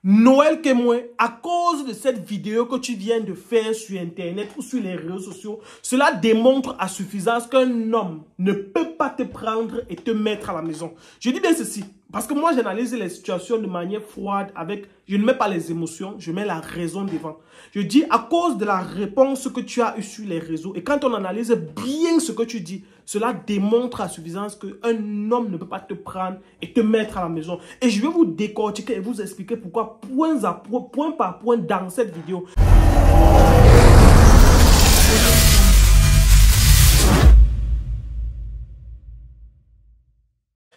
Noël Kemoy, à cause de cette vidéo que tu viens de faire sur Internet ou sur les réseaux sociaux, cela démontre à suffisance qu'un homme ne peut pas te prendre et te mettre à la maison. Je dis bien ceci, parce que moi j'analyse les situations de manière froide je ne mets pas les émotions, je mets la raison devant. Je dis à cause de la réponse que tu as eue sur les réseaux et quand on analyse bien ce que tu dis, cela démontre à suffisance qu'un homme ne peut pas te prendre et te mettre à la maison. Et je vais vous décortiquer et vous expliquer pourquoi point par point dans cette vidéo.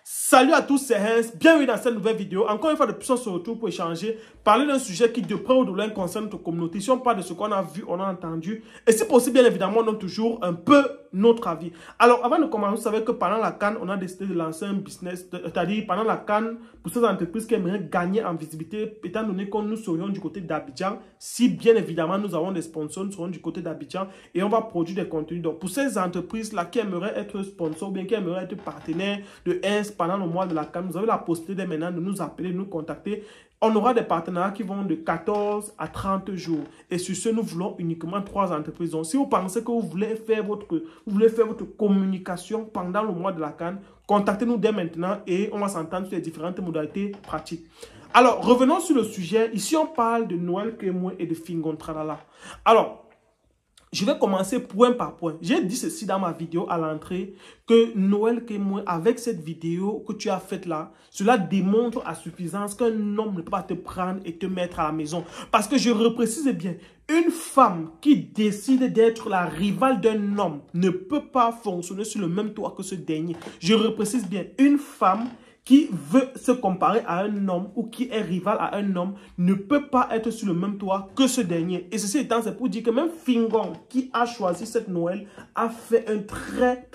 Salut à tous, c'est Hans, bienvenue dans cette nouvelle vidéo. Encore une fois de plus, on se retrouve pour échanger, parler d'un sujet qui de près ou de loin concerne notre communauté. Si on parle de ce qu'on a vu, on a entendu, et si possible, bien évidemment, on donne toujours un peu notre avis. Alors, avant de commencer, vous savez que pendant la CAN, on a décidé de lancer un business, c'est-à-dire pendant la CAN, pour ces entreprises qui aimeraient gagner en visibilité, étant donné que nous serions du côté d'Abidjan, si bien évidemment nous avons des sponsors, nous serons du côté d'Abidjan et on va produire des contenus. Donc, pour ces entreprises-là qui aimeraient être sponsors ou bien qui aimeraient être partenaires de Hans pendant le mois de la CAN, vous avez la possibilité dès maintenant de nous appeler, de nous contacter. On aura des partenariats qui vont de 14 à 30 jours. Et sur ce, nous voulons uniquement 3 entreprises. Donc, si vous pensez que vous voulez faire votre communication pendant le mois de la CAN, contactez-nous dès maintenant et on va s'entendre sur les différentes modalités pratiques. Alors, revenons sur le sujet. Ici, on parle de Noël Kemoy et de Fingon Tralala. Alors, je vais commencer point par point. J'ai dit ceci dans ma vidéo à l'entrée, que Noël Kemoy, avec cette vidéo que tu as faite là, cela démontre à suffisance qu'un homme ne peut pas te prendre et te mettre à la maison. Parce que je reprécise bien, une femme qui décide d'être la rivale d'un homme ne peut pas fonctionner sur le même toit que ce dernier. Je reprécise bien, une femme qui veut se comparer à un homme ou qui est rival à un homme ne peut pas être sur le même toit que ce dernier. Et ceci étant, c'est pour dire que même Fingon, qui a choisi cette Noël, a fait un très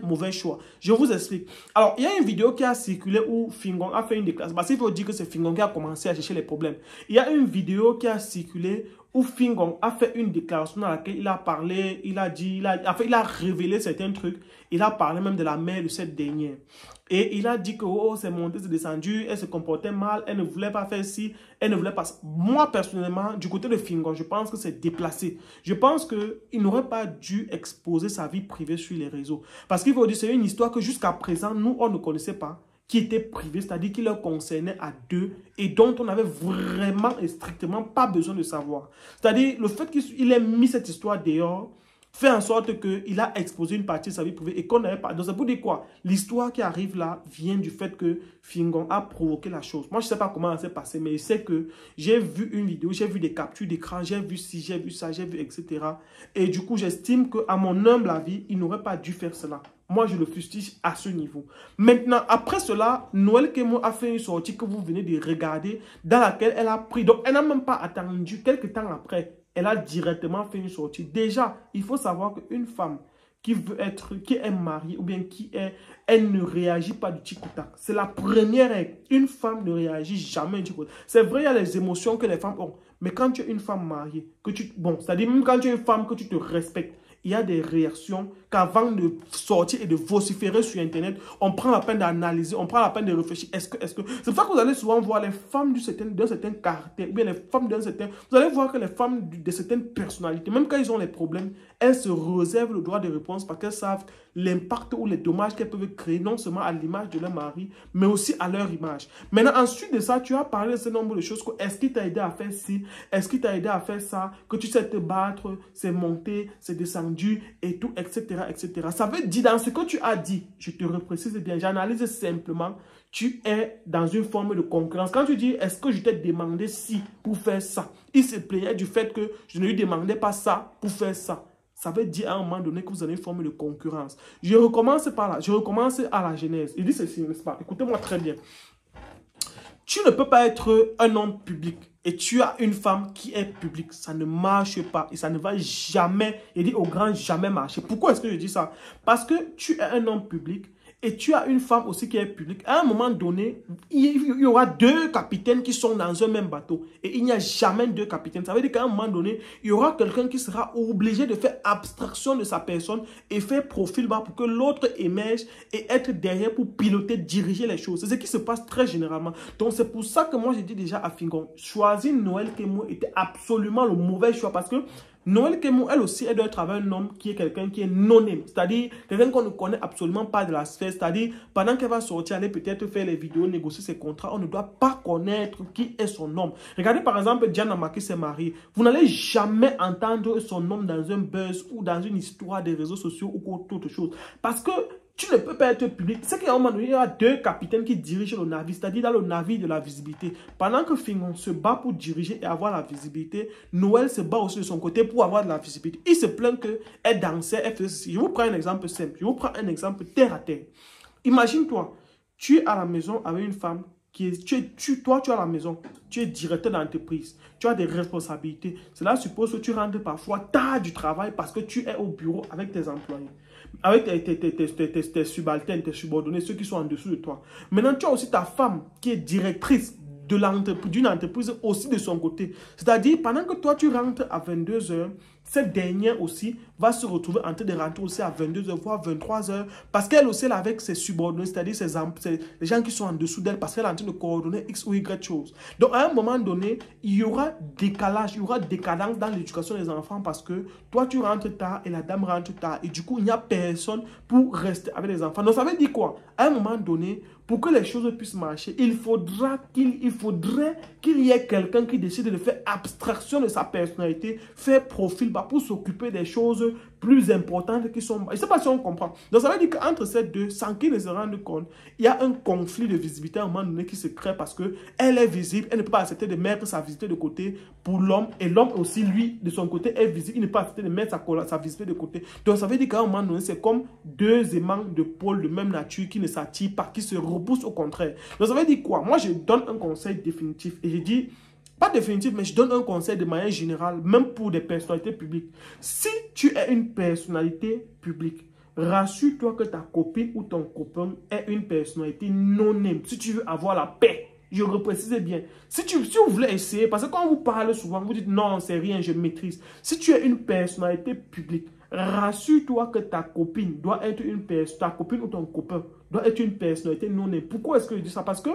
mauvais choix. Je vous explique. Alors, il y a une vidéo qui a circulé où Fingon a fait une déclaration. Parce qu'il faut dire que c'est Fingon qui a commencé à chercher les problèmes. Il y a une vidéo qui a circulé où Fingon a fait une déclaration dans laquelle il a parlé, il a révélé certains trucs. Il a parlé même de la mère de cette dernière. Et il a dit que oh, c'est monté, c'est descendu, elle se comportait mal, elle ne voulait pas faire ci, elle ne voulait pas ça. Moi, personnellement, du côté de Fingon, je pense que c'est déplacé. Je pense qu'il n'aurait pas dû exposer sa vie privée sur les réseaux. Parce qu'il faut dire, c'est une histoire que jusqu'à présent, nous, on ne connaissait pas, qui était privée, c'est-à-dire qui leur concernait à deux et dont on n'avait vraiment et strictement pas besoin de savoir. C'est-à-dire, le fait qu'il ait mis cette histoire dehors, fait en sorte qu'il a exposé une partie de sa vie privée et qu'on n'avait pas. Donc, ça veut dire quoi? L'histoire qui arrive là vient du fait que Fingon a provoqué la chose. Moi, je ne sais pas comment ça s'est passé, mais je sais que j'ai vu une vidéo, j'ai vu des captures d'écran, j'ai vu ci, j'ai vu ça, j'ai vu etc. Et du coup, j'estime qu'à mon humble avis, il n'aurait pas dû faire cela. Moi, je le fustige à ce niveau. Maintenant, après cela, Noël Kemoy a fait une sortie que vous venez de regarder, dans laquelle elle a pris. Donc, elle n'a même pas attendu quelques temps après. Elle a directement fait une sortie. Déjà, il faut savoir qu'une femme qui est mariée ou bien elle ne réagit pas du tic-tac. C'est la première règle. Une femme ne réagit jamais du tic-tac. C'est vrai, il y a les émotions que les femmes ont. Mais quand tu es une femme mariée, c'est-à-dire même quand tu es une femme que tu te respectes, il y a des réactions qu'avant de sortir et de vociférer sur Internet, on prend la peine d'analyser, on prend la peine de réfléchir. C'est pour ça que vous allez souvent voir les femmes d'un certain caractère, ou bien les femmes d'un certain... Vous allez voir que les femmes de certaines personnalités, même quand ils ont les problèmes, elles se réservent le droit de réponse parce qu'elles savent l'impact ou les dommages qu'elles peuvent créer, non seulement à l'image de leur mari, mais aussi à leur image. Maintenant, ensuite de ça, tu as parlé de ce nombre de choses. Est-ce qu'il t'a aidé à faire ci? Est-ce qu'il t'a aidé à faire ça? Que tu sais te battre, c'est monté, c'est descendu, et tout, etc., etc. Ça veut dire, dans ce que tu as dit, je te reprécise bien, j'analyse simplement, tu es dans une forme de concurrence. Quand tu dis, est-ce que je t'ai demandé ci pour faire ça? Il se plaignait du fait que je ne lui demandais pas ça pour faire ça. Ça veut dire à un moment donné que vous avez une forme de concurrence. Je recommence par là, je recommence à la genèse. Il dit ceci, n'est-ce pas? Écoutez-moi très bien. Tu ne peux pas être un homme public et tu as une femme qui est publique. Ça ne marche pas et ça ne va jamais, il dit au grand jamais marcher. Pourquoi est-ce que je dis ça? Parce que tu es un homme public et tu as une femme aussi qui est publique, à un moment donné, il y aura deux capitaines qui sont dans un même bateau. Et il n'y a jamais deux capitaines. Ça veut dire qu'à un moment donné, il y aura quelqu'un qui sera obligé de faire abstraction de sa personne et faire profil bas pour que l'autre émerge et être derrière pour piloter, diriger les choses. C'est ce qui se passe très généralement. Donc c'est pour ça que moi j'ai dit déjà à Fingon, choisir Noël Kemo était absolument le mauvais choix parce que Noël Kemo, elle aussi, elle doit être avec un homme qui est quelqu'un qui est non-aimé. C'est-à-dire, quelqu'un qu'on ne connaît absolument pas de la sphère. C'est-à-dire, pendant qu'elle va sortir, aller peut-être faire les vidéos, négocier ses contrats, on ne doit pas connaître qui est son homme. Regardez par exemple, Diana Maki s'est mariée. Vous n'allez jamais entendre son nom dans un buzz ou dans une histoire des réseaux sociaux ou autre chose. Parce que tu ne peux pas être public. C'est qu'à un moment donné, il y a deux capitaines qui dirigent le navire, c'est-à-dire dans le navire de la visibilité. Pendant que Fingon se bat pour diriger et avoir la visibilité, Noël se bat aussi de son côté pour avoir de la visibilité. Il se plaint qu'elle dansait, elle faisait ceci. Je vous prends un exemple simple. Je vous prends un exemple terre à terre. Imagine-toi, tu es à la maison avec une femme qui est, toi, tu es à la maison, tu es directeur d'entreprise, tu as des responsabilités. Cela suppose que tu rentres parfois tard du travail parce que tu es au bureau avec tes employés, avec tes subalternes, tes subordonnés, ceux qui sont en dessous de toi. Maintenant, tu as aussi ta femme qui est directrice d'une entreprise aussi de son côté. C'est-à-dire, pendant que toi, tu rentres à 22 h, cette dernière aussi va se retrouver en train de rentrer aussi à 22 h, voire 23 h, parce qu'elle aussi, elle est avec ses subordonnés, c'est-à-dire les gens qui sont en dessous d'elle, parce qu'elle est en train de coordonner X ou Y choses. Donc, à un moment donné, il y aura décalage, il y aura décadence dans l'éducation des enfants, parce que toi, tu rentres tard et la dame rentre tard, et du coup, il n'y a personne pour rester avec les enfants. Donc, ça veut dire quoi? À un moment donné, pour que les choses puissent marcher, il faudrait qu'il y ait quelqu'un qui décide de faire abstraction de sa personnalité, faire profil bas pour s'occuper des choses plus importantes qui sont... Je ne sais pas si on comprend. Donc ça veut dire qu'entre ces deux, sans qu'ils ne se rendent compte, il y a un conflit de visibilité à un moment donné qui se crée parce qu'elle est visible, elle ne peut pas accepter de mettre sa visibilité de côté pour l'homme, et l'homme aussi, lui, de son côté, est visible, il ne peut pas accepter de mettre sa visibilité de côté. Donc ça veut dire qu'à un moment donné, c'est comme deux aimants de pôle de même nature qui ne s'attirent pas, qui se repoussent au contraire. Donc ça veut dire quoi? Moi, je donne un conseil définitif et je dis... Pas définitif, mais je donne un conseil de manière générale, même pour des personnalités publiques. Si tu es une personnalité publique, rassure-toi que ta copine ou ton copain est une personnalité non-aimée. Si tu veux avoir la paix, je reprécise bien. Si vous voulez essayer, parce que quand on vous parle souvent, vous dites non, c'est rien, je maîtrise. Si tu es une personnalité publique, rassure-toi que ta copine doit être ta copine ou ton copain doit être une personnalité non-aimée. Pourquoi est-ce que je dis ça? Parce que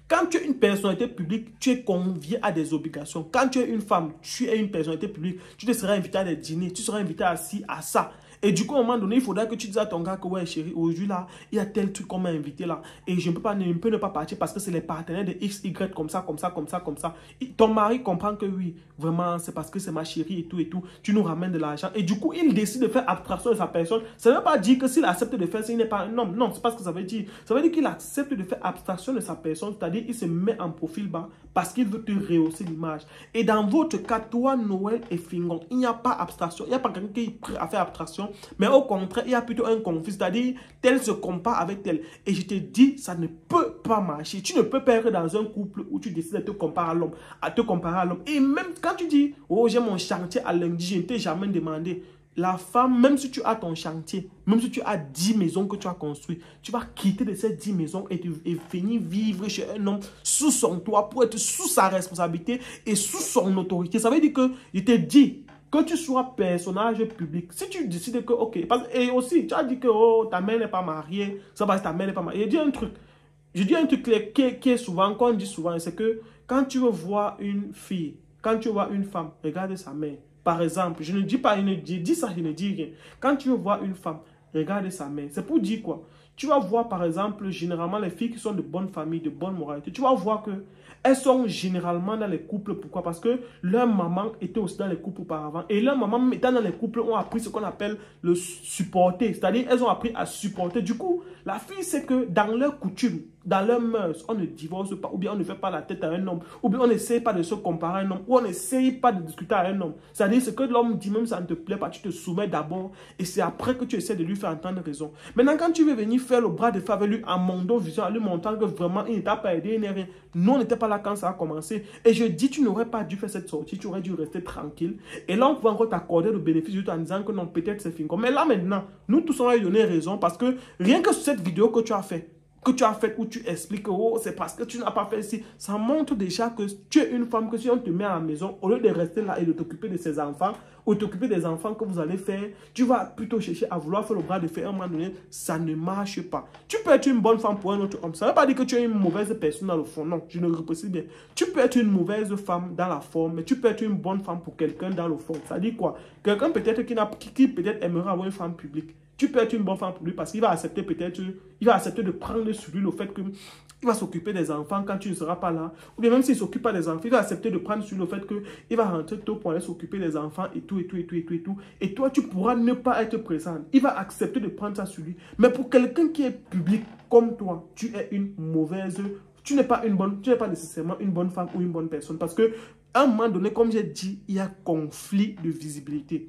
quand tu es une personnalité publique, tu es convié à des obligations. Quand tu es une femme, tu es une personnalité publique, tu te seras invité à des dîners, tu seras invité à ci, à ça. Et du coup, à un moment donné, il faudra que tu dises à ton gars que ouais, chérie, aujourd'hui là, il y a tel truc qu'on m'a invité là. Et je ne peux ne pas partir parce que c'est les partenaires de X, Y, comme ça, comme ça, comme ça, comme ça. Et ton mari comprend que oui, vraiment, c'est parce que c'est ma chérie et tout et tout. Tu nous ramènes de l'argent. Et du coup, il décide de faire abstraction de sa personne. Ça ne veut pas dire que s'il accepte de faire ça, il n'est pas un homme. Non, c'est pas ce que ça veut dire. Ça veut dire qu'il accepte de faire abstraction de sa personne, c'est-à-dire il se met en profil bas parce qu'il veut te rehausser l'image. Et dans votre cas, toi, Noël et Fingon, il n'y a pas abstraction. Il n'y a pas quelqu'un qui est prêt à faire abstraction. Mais au contraire, il y a plutôt un conflit, c'est-à-dire tel se compare avec tel. Et je te dis, ça ne peut pas marcher. Tu ne peux pas être dans un couple où tu décides de te comparer à l'homme. Et même quand tu dis, oh, j'ai mon chantier à lundi, je ne t'ai jamais demandé. La femme, même si tu as ton chantier, même si tu as 10 maisons que tu as construites, tu vas quitter de ces 10 maisons et venir vivre chez un homme sous son toit pour être sous sa responsabilité et sous son autorité. Ça veut dire que je te dis, que tu sois personnage public, si tu décides que, ok, et aussi, tu as dit que oh, ta mère n'est pas mariée, ça va, ta mère n'est pas mariée. Je dis un truc qui est souvent, qu'on dit souvent, c'est que quand tu veux voir une fille, quand tu vois une femme, regarde sa mère. Par exemple, je ne dis pas, je dis ça, je ne dis rien. Quand tu veux voir une femme, regarde sa mère. C'est pour dire quoi? Tu vas voir, par exemple, généralement, les filles qui sont de bonne famille, de bonne moralité, tu vas voir que elles sont généralement dans les couples. Pourquoi? Parce que leur maman était aussi dans les couples auparavant. Et leur maman, étant dans les couples, ont appris ce qu'on appelle le supporter. C'est-à-dire, elles ont appris à supporter. Du coup, la fille, c'est que dans leur coutume, dans leurs mœurs, on ne divorce pas, ou bien on ne fait pas la tête à un homme, ou bien on n'essaye pas de se comparer à un homme, ou on n'essaye pas de discuter à un homme. C'est-à-dire, ce que l'homme dit, même si ça ne te plaît pas, tu te soumets d'abord, et c'est après que tu essaies de lui faire entendre raison. Maintenant, quand tu veux venir faire le bras de fer avec lui en mondo vision, en lui montrant que vraiment, il ne t'a pas aidé, il n'est rien. Nous, on n'était pas là quand ça a commencé. Et je dis, tu n'aurais pas dû faire cette sortie, tu aurais dû rester tranquille. Et là, on pouvait encore t'accorder le bénéfice du tout en disant que non, peut-être c'est fini. Mais là, maintenant, nous tous, on a donné raison parce que rien que sur cette vidéo que tu as faite, où tu expliques que oh, c'est parce que tu n'as pas fait ici, ça montre déjà que tu es une femme, que si on te met à la maison, au lieu de rester là et de t'occuper de ses enfants, ou t'occuper des enfants que vous allez faire, tu vas plutôt chercher à vouloir faire le bras de fer à un moment donné, ça ne marche pas. Tu peux être une bonne femme pour un autre homme, ça ne veut pas dire que tu es une mauvaise personne dans le fond, non, je ne le reprécise bien. Tu peux être une mauvaise femme dans la forme, mais tu peux être une bonne femme pour quelqu'un dans le fond. Ça dit quoi? Quelqu'un peut-être qui peut-être aimerait avoir une femme publique. Tu peux être une bonne femme pour lui parce qu'il va accepter peut-être, il va accepter de prendre sur lui le fait qu'il va s'occuper des enfants quand tu ne seras pas là. Ou bien même s'il ne s'occupe pas des enfants, il va accepter de prendre sur le fait qu'il va rentrer tôt pour aller s'occuper des enfants et tout, et tout, et tout, et tout, et tout. Et toi, tu pourras ne pas être présente. Il va accepter de prendre ça sur lui. Mais pour quelqu'un qui est public comme toi, tu es une mauvaise, tu n'es pas nécessairement une bonne femme ou une bonne personne. Parce que à un moment donné, comme j'ai dit, il y a conflit de visibilité.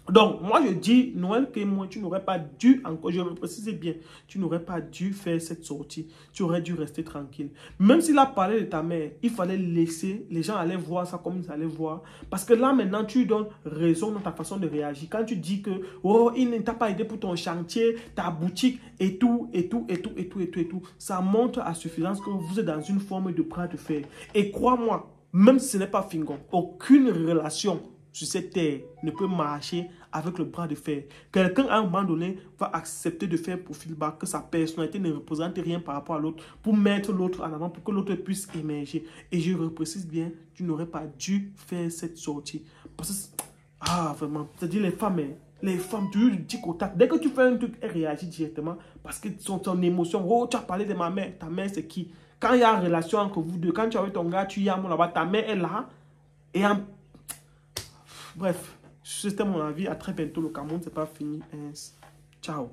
Donc, moi, je dis, Noël Kémoin, tu n'aurais pas dû, encore, je le précise bien, tu n'aurais pas dû faire cette sortie. Tu aurais dû rester tranquille. Même s'il a parlé de ta mère, il fallait laisser, les gens allaient voir ça comme ils allaient voir. Parce que là, maintenant, tu lui donnes raison dans ta façon de réagir. Quand tu dis que, oh, il ne t'a pas aidé pour ton chantier, ta boutique, et tout, et tout, et tout, et tout, et tout, et tout, ça montre à suffisance que vous êtes dans une forme de bras de fer. Et crois-moi, même si ce n'est pas Fingon, aucune relation sur cette terre ne peut marcher avec le bras de fer. Quelqu'un, à un moment donné, va accepter de faire profil bas, que sa personnalité ne représente rien par rapport à l'autre, pour mettre l'autre en avant, pour que l'autre puisse émerger. Et je reprécise bien, tu n'aurais pas dû faire cette sortie. Parce que, vraiment, c'est-à-dire les femmes, tu lui dis qu'au tac. Dès que tu fais un truc, elles réagissent directement, parce que son émotion, oh, tu as parlé de ma mère, ta mère c'est qui? Quand il y a une relation entre vous deux, quand tu as eu ton gars, tu y as mon là-bas, ta mère est là, et bref, c'était mon avis. À très bientôt. Le Cameroun, c'est pas fini. Ciao.